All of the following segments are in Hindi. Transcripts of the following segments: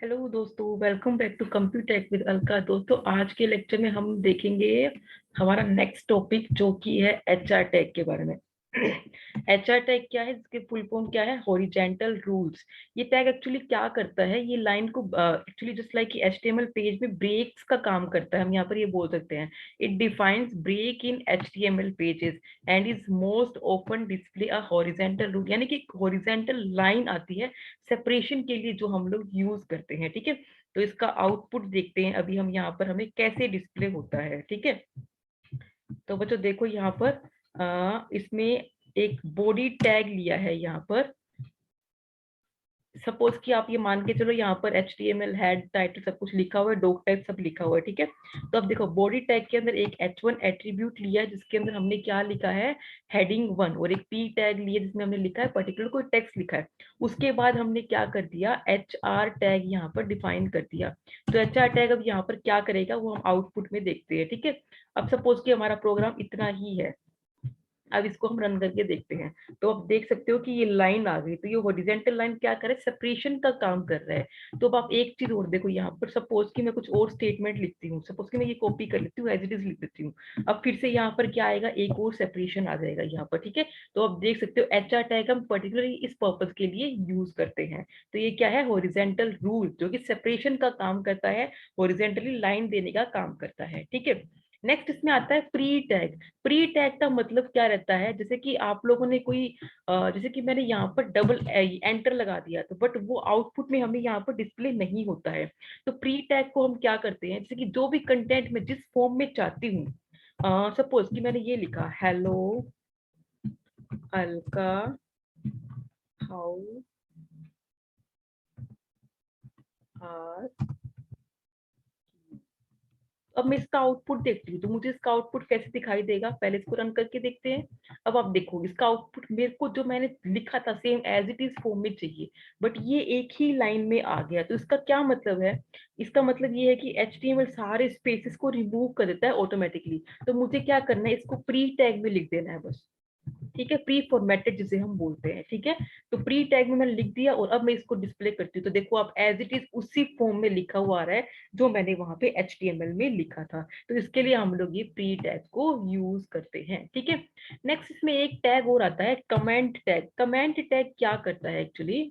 हेलो दोस्तों, welcome back to Computech with Alka. दोस्तों, आज के लेक्चर में हम देखेंगे हमारा नेक्स्ट टॉपिक जो कि है एचआर टैग के बारे में। एचआर टैग क्या है, इसके फुल फॉर्म क्या है? Horizontal rules. ये टैग एक्चुअली क्या करता है? ये लाइन को actually just like HTML page में ब्रेक्स का काम करता है, हम यहाँ पर ये बोल सकते हैं। It defines break in HTML pages and is most open display a horizontal rule, यानी कि हॉरिजेंटल लाइन आती है सेपरेशन के लिए जो हम लोग यूज करते हैं। ठीक है, तो इसका आउटपुट देखते हैं अभी हम यहाँ पर, हमें कैसे डिस्प्ले होता है। ठीक है, तो बच्चों देखो यहाँ पर इसमें एक बॉडी टैग लिया है यहाँ पर। सपोज कि आप ये मान के चलो यहाँ पर HTML हेड टाइटल सब कुछ लिखा हुआ है, डॉक टैग सब लिखा हुआ है। ठीक है, तो अब देखो बॉडी टैग के अंदर एक H1 एट्रीब्यूट लिया है जिसके अंदर हमने क्या लिखा है, हेडिंग 1, और एक P टैग लिया जिसमें हमने लिखा है पर्टिकुलर कोई टेक्स्ट लिखा है। उसके बाद हमने क्या कर दिया, HR टैग यहाँ पर डिफाइन कर दिया। तो HR टैग अब यहाँ पर क्या करेगा वो हम आउटपुट में देखते हैं। ठीक है, अब सपोज कि हमारा प्रोग्राम इतना ही है, अब इसको हम रन करके देखते हैं। तो आप देख सकते हो कि ये लाइन आ गई। तो ये हॉरिजेंटल लाइन क्या करे, सेपरेशन का काम कर रहा है। तो अब आप एक चीज और देखो यहाँ पर, सपोज कि मैं कुछ और स्टेटमेंट लिखती हूँ, सपोज कि मैं ये कॉपी कर लेती हूँ, एज इट इज लिख देती हूँ। अब फिर से यहाँ पर क्या आएगा, एक और सेपरेशन आ जाएगा यहाँ पर। ठीक है, तो आप देख सकते हो एचआर टैग हम पर्टिकुलरली इस पर्पज के लिए यूज करते हैं। तो ये क्या है, हॉरिजेंटल रूल जो कि सेपरेशन का काम करता है, हॉरिजेंटली लाइन देने का काम करता है। ठीक है, नेक्स्ट इसमें आता है प्री टैग। प्री टैग का मतलब क्या रहता है, जैसे कि आप लोगों ने कोई जैसे कि मैंने यहाँ पर डबल एंटर लगा दिया, तो बट वो आउटपुट में हमें यहाँ पर डिस्प्ले नहीं होता है। तो प्री टैग को हम क्या करते हैं, जैसे कि जो भी कंटेंट में जिस फॉर्म में चाहती हूँ, सपोज कि मैंने ये लिखा, हेलो अलका हाउ आर। अब मैं इसका आउटपुट देखती हूँ, तो मुझे इसका आउटपुट कैसे दिखाई देगा, पहले इसको रन करके देखते हैं। अब आप देखो इसका आउटपुट मेरे को जो मैंने लिखा था same as it is form में चाहिए, बट ये एक ही लाइन में आ गया। तो इसका क्या मतलब है, इसका मतलब ये है कि HTML सारे स्पेसेस को रिमूव कर देता है ऑटोमेटिकली। तो मुझे क्या करना है, इसको प्री टैग में लिख देना है बस। ठीक है, प्री फॉर्मेटेड जिसे हम बोलते हैं। ठीक है, तो प्री टैग में मैंने लिख दिया और अब मैं इसको डिस्प्ले करती हूँ, तो देखो आप एज इट इज उसी फॉर्म में लिखा हुआ आ रहा है जो मैंने वहां पे HTML में लिखा था। तो इसके लिए हम लोग ये प्री टैग को यूज करते हैं। ठीक है, नेक्स्ट इसमें एक टैग और आता है कमेंट टैग। कमेंट टैग क्या करता है actually,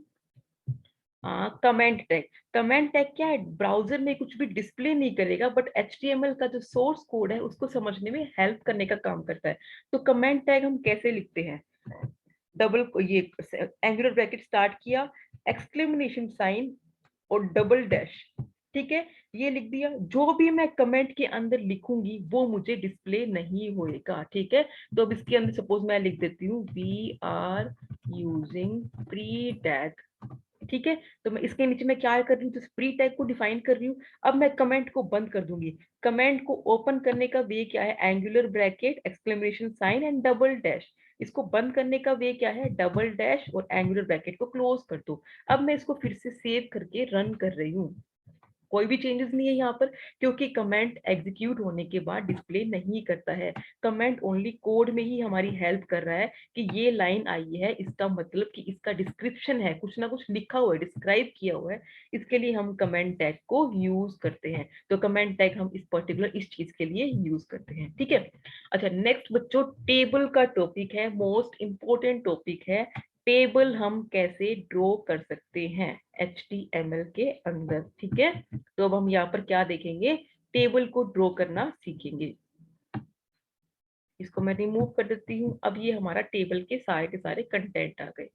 comment tag. Comment tag क्या है, ब्राउजर में कुछ भी डिस्प्ले नहीं करेगा, बट HTML का जो सोर्स कोड है उसको समझने में हेल्प करने का काम करता है। तो कमेंट टैग हम कैसे लिखते हैं, डबल ये एंगुलर ब्रैकेट स्टार्ट किया, एक्सक्लेमेशन साइन और डबल डैश। ठीक है, ये लिख दिया। जो भी मैं कमेंट के अंदर लिखूंगी वो मुझे डिस्प्ले नहीं होएगा। ठीक है, तो अब इसके अंदर सपोज मैं लिख देती हूँ we are using pre tag. ठीक है, तो मैं इसके नीचे मैं क्या कर रही हूँ, तो प्री टैग को डिफाइन कर रही हूँ। अब मैं कमेंट को बंद कर दूंगी। कमेंट को ओपन करने का वे क्या है, angular bracket exclamation sign and double dash. इसको बंद करने का वे क्या है, डबल डैश और एंगुलर ब्रैकेट को क्लोज कर दो। अब मैं इसको फिर से सेव करके रन कर रही हूँ, कोई भी चेंजेस नहीं है यहाँ पर, क्योंकि कमेंट एग्जीक्यूट होने के बाद डिस्प्ले नहीं करता है। कमेंट ओनली कोड में ही हमारी हेल्प कर रहा है कि ये लाइन आई है, इसका मतलब कि इसका डिस्क्रिप्शन है, कुछ ना कुछ लिखा हुआ है, डिस्क्राइब किया हुआ है। इसके लिए हम कमेंट टैग को यूज करते हैं। तो कमेंट टैग हम इस पर्टिकुलर इस चीज के लिए यूज करते हैं। ठीक है, अच्छा नेक्स्ट बच्चों, टेबल का टॉपिक है, मोस्ट इंपोर्टेंट टॉपिक है। टेबल हम कैसे ड्रॉ कर सकते हैं HTML के अंदर। ठीक है, तो अब हम यहाँ पर क्या देखेंगे, टेबल को ड्रॉ करना सीखेंगे। इसको मैं रिमूव कर देती हूँ। अब ये हमारा टेबल के सारे कंटेंट आ गए।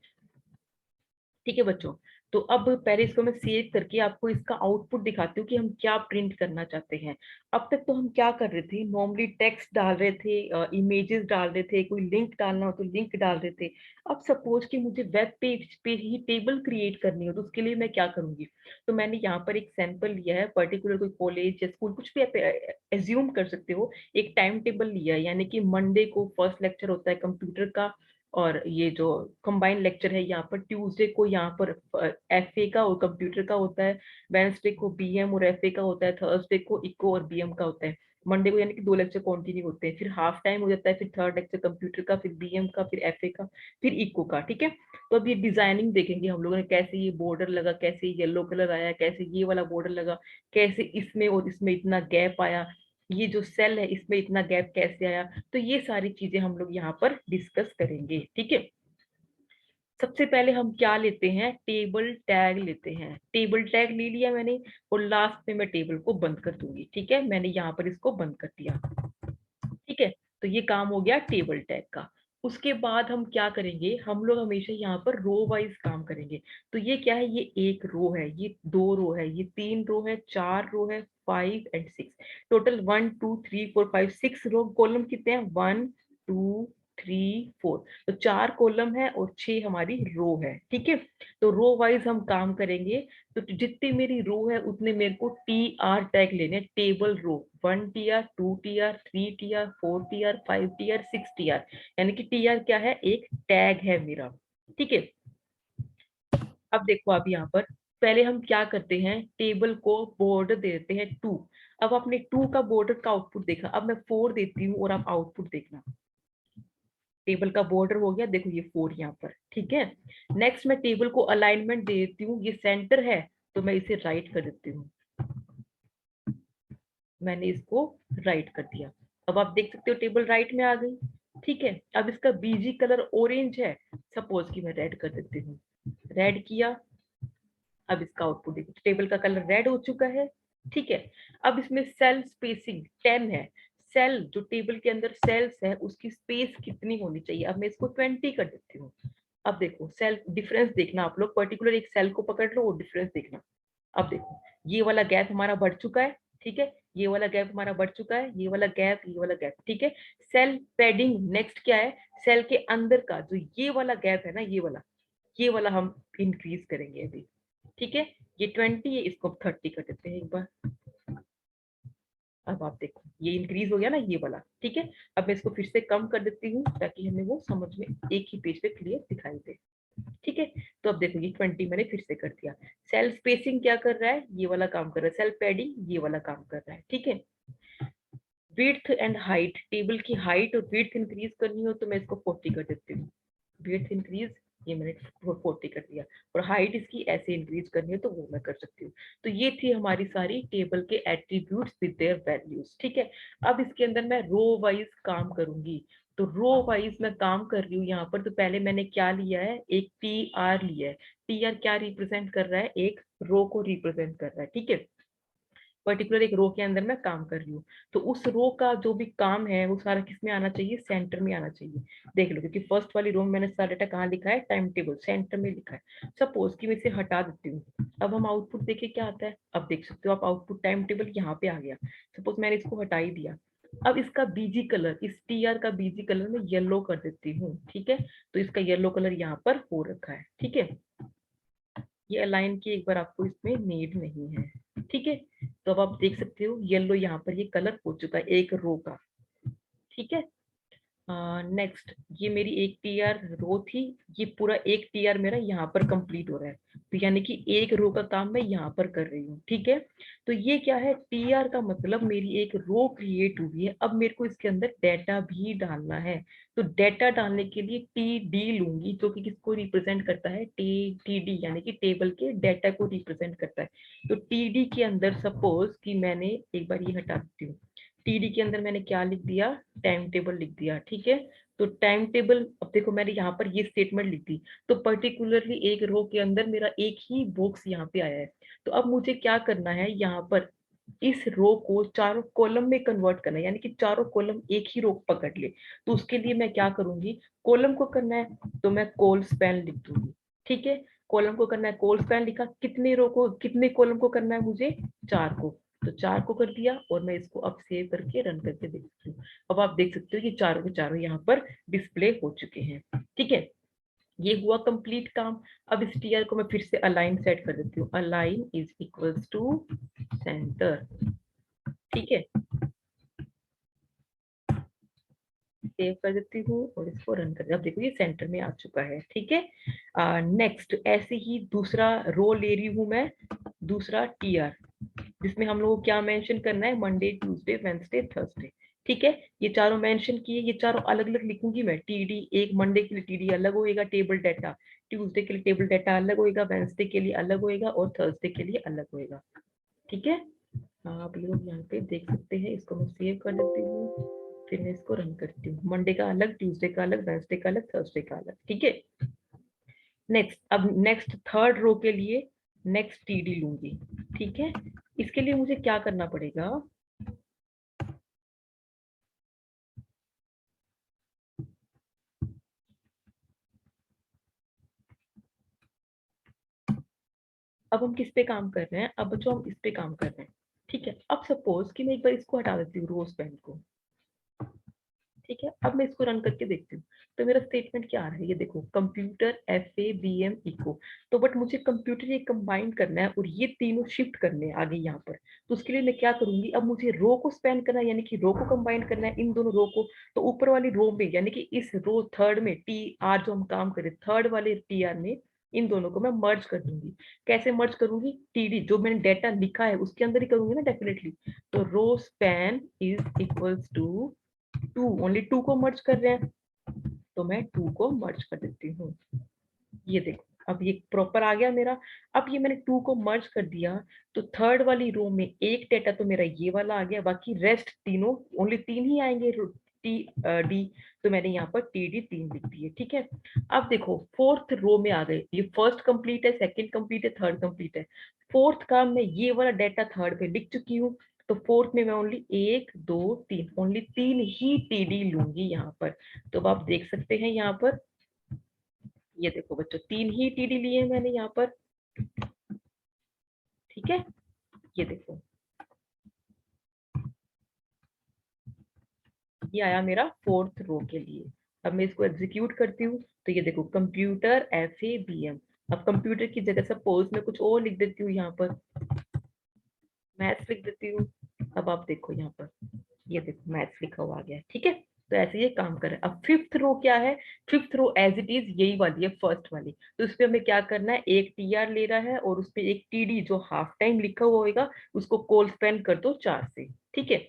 ठीक है बच्चों, तो अब पहले इसको मैं सेव करके आपको इसका आउटपुट दिखाती हूँ कि हम क्या प्रिंट करना चाहते हैं। अब तक तो हम क्या कर रहे थे, नॉर्मली टेक्स्ट डाल रहे थे, इमेजेस डाल रहे थे, कोई लिंक डालना हो तो लिंक डाल रहे थे। अब सपोज कि मुझे वेब पेज पे ही टेबल क्रिएट करनी हो, तो उसके लिए मैं क्या करूंगी, तो मैंने यहाँ पर एक सैंपल लिया है, पर्टिकुलर कोई कॉलेज या स्कूल कुछ भी आप एज्यूम कर सकते हो। एक टाइम टेबल लिया है, यानी कि मंडे को फर्स्ट लेक्चर होता है कंप्यूटर का, और ये जो कंबाइंड लेक्चर है यहाँ पर ट्यूसडे को यहाँ पर FA का और कंप्यूटर का होता है, वेडनेसडे को BM और FA का होता है, थर्सडे को इको और BM का होता है, मंडे को यानी कि 2 लेक्चर कंटिन्यू होते हैं, फिर हाफ टाइम हो जाता है, फिर थर्ड लेक्चर कंप्यूटर का, फिर बीएम का, फिर एफए का, फिर इको का। ठीक है, तो अब ये डिजाइनिंग देखेंगे हम लोगों ने, कैसे ये बॉर्डर लगा, कैसे येलो कलर आया, कैसे ये वाला बॉर्डर लगा, कैसे इसमें और इसमें इतना गैप आया, ये जो सेल है इसमें इतना गैप कैसे आया। तो ये सारी चीजें हम लोग यहाँ पर डिस्कस करेंगे। ठीक है, सबसे पहले हम क्या लेते हैं, टेबल टैग लेते हैं। टेबल टैग ले लिया मैंने, और लास्ट में मैं टेबल को बंद कर दूंगी। ठीक है, मैंने यहाँ पर इसको बंद कर दिया। ठीक है, तो ये काम हो गया टेबल टैग का। उसके बाद हम क्या करेंगे, हम लोग हमेशा यहाँ पर रो वाइज काम करेंगे। तो ये क्या है, ये एक रो है, ये 2 रो है, ये 3 रो है, 4 रो है, 5 और 6, टोटल 1 2 3 4 5 6 रो। कॉलम कितने हैं, 1 2 3 4, तो 4 कॉलम है और 6 हमारी रो है। ठीक है, तो रो वाइज हम काम करेंगे। तो जितनी मेरी रो है उतने मेरे को टी आर टैग लेने, टेबल रो, 1 TR 2 TR 3 TR 4 TR 5 TR 6 TR, यानी कि टीआर क्या है, एक टैग है मेरा। ठीक है, अब देखो आप यहाँ पर पहले हम क्या करते हैं, टेबल को बॉर्डर दे देते हैं 2। अब आपने 2 का बॉर्डर का आउटपुट देखा, अब मैं 4 देती हूँ और आप आउटपुट देखना। टेबल का बॉर्डर हो गया, देखो ये 4 यहाँ पर। ठीक है, नेक्स्ट मैं टेबल को अलाइनमेंट दे देती हूँ, ये सेंटर है तो मैं इसे राइट कर देती हूँ, मैंने इसको राइट कर दिया। अब आप देख सकते हो टेबल राइट में आ गई। ठीक है, अब इसका बीजी कलर ऑरेंज है, सपोज कि मैं रेड कर देती हूँ, रेड किया। अब इसका आउटपुट देखो, टेबल का कलर रेड हो चुका है। ठीक है, अब इसमें सेल स्पेसिंग 10 है, सेल जो टेबल के अंदर सेल्स है उसकी स्पेस कितनी होनी चाहिए, अब मैं इसको 20 कर देती हूँ। अब देखो सेल डिफरेंस देखना, आप लोग पर्टिकुलर एक सेल को पकड़ लो और डिफरेंस देखना। अब देखो ये वाला गैप हमारा बढ़ चुका है। ठीक है, ये वाला गैप हमारा बढ़ चुका है, ये वाला गैप, ये वाला गैप। ठीक है, सेल पैडिंग नेक्स्ट क्या है, सेल के अंदर का जो ये वाला गैप है ना, ये वाला हम इंक्रीज करेंगे अभी। ठीक है, ये 20 है, इसको 30 कर देते हैं एक बार। अब आप देखो ये इंक्रीज हो गया ना ये वाला। ठीक है, अब मैं इसको फिर से कम कर देती हूँ ताकि हमें वो समझ में एक ही पेज पे क्लियर दिखाई दे। ठीक है, तो अब देखो ये 20 मैंने फिर से कर दिया। सेल स्पेसिंग क्या कर रहा है, ये वाला काम कर रहा है, सेल पैडिंग ये वाला काम कर रहा है। ठीक है, विड्थ एंड हाइट, टेबल की हाइट और विड्थ इंक्रीज करनी हो तो मैं इसको 40 कर देती हूँ, विड्थ इंक्रीज, ये मैंने 40 कर दिया, और हाइट इसकी ऐसे इंक्रीज करनी है तो वो मैं कर सकती हूँ। तो ये थी हमारी सारी टेबल के एट्रीब्यूट्स विद देयर वैल्यूज। ठीक है, अब इसके अंदर मैं रो वाइज काम करूंगी। तो रो वाइज मैं काम कर रही हूँ यहाँ पर। तो पहले मैंने क्या लिया है, एक टी आर लिया है। टी आर क्या रिप्रेजेंट कर रहा है, एक रो को रिप्रेजेंट कर रहा है। ठीक है, पर्टिकुलर एक रो के अंदर मैं काम कर रही हूँ, तो उस रो का जो भी काम है वो सारा किस में आना चाहिए, सेंटर में आना चाहिए। देख लो, क्योंकि फर्स्ट वाली रो में मैंने सारा डाटा कहाँ लिखा है, टाइम टेबल सेंटर में लिखा है। सपोज कि मैं इसे हटा देती हूँ, अब हम आउटपुट देखे क्या आता है। अब देख सकते हो आप आउटपुट टाइम टेबल यहाँ पे आ गया। सपोज मैंने इसको हटा ही दिया, अब इसका बीजी कलर, इस टीआर का बीजी कलर मैं येलो कर देती हूँ। ठीक है, तो इसका येलो कलर यहाँ पर हो रखा है। ठीक है, ये अलाइन की एक बार आपको इसमें नीड नहीं है। ठीक है, तो अब आप देख सकते हो येलो यहाँ पर ये कलर हो चुका है एक रो का। ठीक है, नेक्स्ट ये मेरी एक टीआर रो थी, ये पूरा एक टीआर मेरा यहाँ पर कंप्लीट हो रहा है, तो यानी कि एक रो का काम मैं यहाँ पर कर रही हूँ। ठीक है, तो ये क्या है, टीआर का मतलब मेरी एक रो क्रिएट हुई है। अब मेरे को इसके अंदर डाटा भी डालना है, तो डाटा डालने के लिए टी डी लूंगी, जो कि किसको रिप्रेजेंट करता है, टी डी, यानी कि टेबल के डाटा को रिप्रेजेंट करता है। तो टी डी के अंदर सपोज कि मैंने एक बार ये हटा देती हूँ, टीडी के अंदर मैंने क्या लिख दिया, टाइम टेबल लिख दिया। ठीक है, तो टाइम टेबल, अब देखो मैंने यहाँ पर ये स्टेटमेंट लिख दी, तो पर्टिकुलरली एक रो के अंदर मेरा एक ही बॉक्स यहाँ पे आया है। तो अब मुझे क्या करना है, यहाँ पर इस रो को चारों कॉलम में कन्वर्ट करना है, यानी कि चारों कॉलम एक ही रो पकड़ ले। तो उसके लिए मैं क्या करूंगी, कॉलम को करना है तो मैं कॉल स्पैन लिख दूंगी। ठीक है, कॉलम को करना है, कॉल स्पैन लिखा, कितने रो को, कितने कॉलम को करना है मुझे, 4 को, तो 4 को कर दिया। और मैं इसको अब सेव करके रन करके देख सकती हूँ। अब आप देख सकते हो कि चारों के चारों यहाँ पर डिस्प्ले हो चुके हैं। ठीक है, ये हुआ कंप्लीट काम। अब इस टीआर को मैं फिर से अलाइन सेट कर देती हूँ, align is equals to centre. ठीक है, सेव कर देती हूँ और इसको रन कर, अब देखो ये सेंटर में आ चुका है। ठीक है, नेक्स्ट ऐसे ही दूसरा रो ले रही हूँ मैं, दूसरा टीआर। जिसमें हम लोग को क्या मेंशन करना है, मंडे, ट्यूसडे, वेंसडे, थर्सडे। ठीक है, ये चारों मेंशन किए, ये चारों अलग अलग लिखूंगी मैं। टीडी एक मंडे के लिए टीडी अलग होएगा टेबल डाटा, ट्यूसडे के लिए टेबल डाटा अलग होएगा, वेंसडे के लिए अलग होएगा और थर्सडे के लिए अलग होएगा। ठीक है, आप लोग यहाँ पे देख सकते हैं। इसको मैं सेव कर देती हूँ, फिर मैं इसको रन करती हूँ। मंडे का अलग, ट्यूसडे का अलग, वेंसडे का अलग, थर्सडे का अलग। ठीक है, नेक्स्ट, अब नेक्स्ट थर्ड रो के लिए नेक्स्ट टीडी लूंगी। ठीक है, इसके लिए मुझे क्या करना पड़ेगा, अब हम किस पे काम कर रहे हैं, अब बच्चों हम इस पे काम कर रहे हैं। ठीक है, अब सपोज कि मैं एक बार इसको हटा देती हूँ, रोज पेन को। ठीक है, अब मैं इसको रन करके देखती हूँ, तो मेरा स्टेटमेंट क्या आ रहा है, ये देखो, कंप्यूटर FABM इको। तो बट मुझे कंप्यूटर ये कंबाइन करना है और ये तीनों शिफ्ट करने हैं आगे यहाँ पर। तो उसके लिए मैं क्या करूंगी, अब मुझे रो को स्पेन करना है, यानी कि रो को कंबाइन करना है, इन दोनों रो को। तो ऊपर वाली रो में, यानी कि इस रो थर्ड में, TR जो हम काम करें, थर्ड वाले TR में इन दोनों को मैं मर्ज कर दूंगी। कैसे मर्ज करूंगी, TD जो मैंने डेटा लिखा है उसके अंदर ही करूंगी ना डेफिनेटली। तो row span is equals to 2, only 2 को मर्ज कर रहे हैं, तो मैं 2 को मर्ज कर देती हूँ। ये देखो, अब ये प्रॉपर आ गया मेरा। अब ये मैंने 2 को मर्ज कर दिया, तो थर्ड वाली रो में एक डेटा तो मेरा ये वाला आ गया, बाकी रेस्ट तीनों, ओनली 3 ही आएंगे, TD। तो मैंने यहाँ पर TD 3 लिख दिए। ठीक है, अब देखो फोर्थ रो में आ गए, ये फर्स्ट कंप्लीट है, सेकंड कंप्लीट है, थर्ड कंप्लीट है। फोर्थ का मैं ये वाला डेटा थर्ड पे लिख चुकी हूँ, तो फोर्थ में मैं ओनली 1 2 3, ओनली 3 ही TD लूंगी यहाँ पर। तो अब आप देख सकते हैं यहाँ पर, ये देखो बच्चों, 3 ही TD लिए हैं मैंने यहाँ पर। ठीक है, ये देखो, ये आया मेरा फोर्थ रो के लिए। अब मैं इसको एग्जीक्यूट करती हूँ, तो ये देखो, कंप्यूटर FABM। अब कंप्यूटर की जगह सपोज मैं कुछ और लिख देती हूँ, यहाँ पर मैथ्स लिख देती हूँ। अब आप देखो यहाँ पर, ये देखो मैथ्स लिखा हुआ आ गया है। ठीक है, तो ऐसे ये काम कर रहा है। अब फिफ्थ रो क्या है, fifth row as it is यही वाली है फर्स्ट वाली। तो उस पर हमें क्या करना है, एक TR ले रहा है और उस पर एक TD जो हाफ टाइम लिखा हुआ होगा उसको कोल स्पेन कर दो 4 से। ठीक है,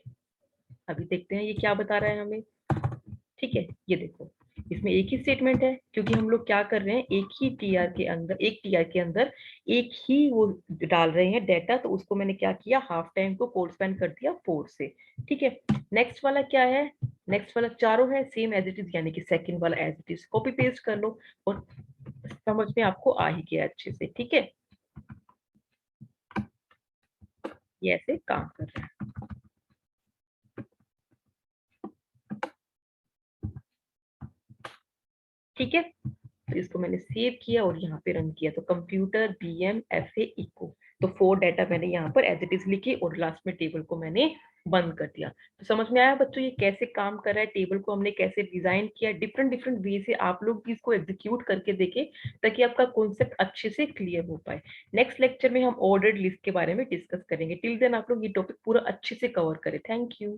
अभी देखते हैं ये क्या बता रहा है हमें। ठीक है, ये देखो, इसमें एक ही स्टेटमेंट है, क्योंकि हम लोग क्या कर रहे हैं, एक ही TR के अंदर, एक TR के अंदर एक ही वो डाल रहे हैं डेटा। तो उसको मैंने क्या किया, हाफ टाइम को कोड स्पेन कर दिया 4 से। ठीक है, नेक्स्ट वाला क्या है, नेक्स्ट वाला चारों है सेम एज इट इज, यानी कि सेकंड वाला as it is copy paste कर लो और समझ में आपको आ ही गया अच्छे से। ठीक है, ये ऐसे काम कर रहा है। ठीक है, तो इसको मैंने सेव किया और यहाँ पे रन किया, तो कंप्यूटर BM FA इको। तो 4 डाटा मैंने यहाँ पर एज इट इज लिखे और लास्ट में टेबल को मैंने बंद कर दिया। तो समझ में आया बच्चों ये कैसे काम कर रहा है, टेबल को हमने कैसे डिजाइन किया, डिफरेंट डिफरेंट वे से आप लोग भी इसको एग्जीक्यूट करके देखें, ताकि आपका कॉन्सेप्ट अच्छे से क्लियर हो पाए। नेक्स्ट लेक्चर में हम ऑर्डर्ड लिस्ट के बारे में डिस्कस करेंगे। टिल देन आप लोग ये टॉपिक पूरा अच्छे से कवर करें। Thank you.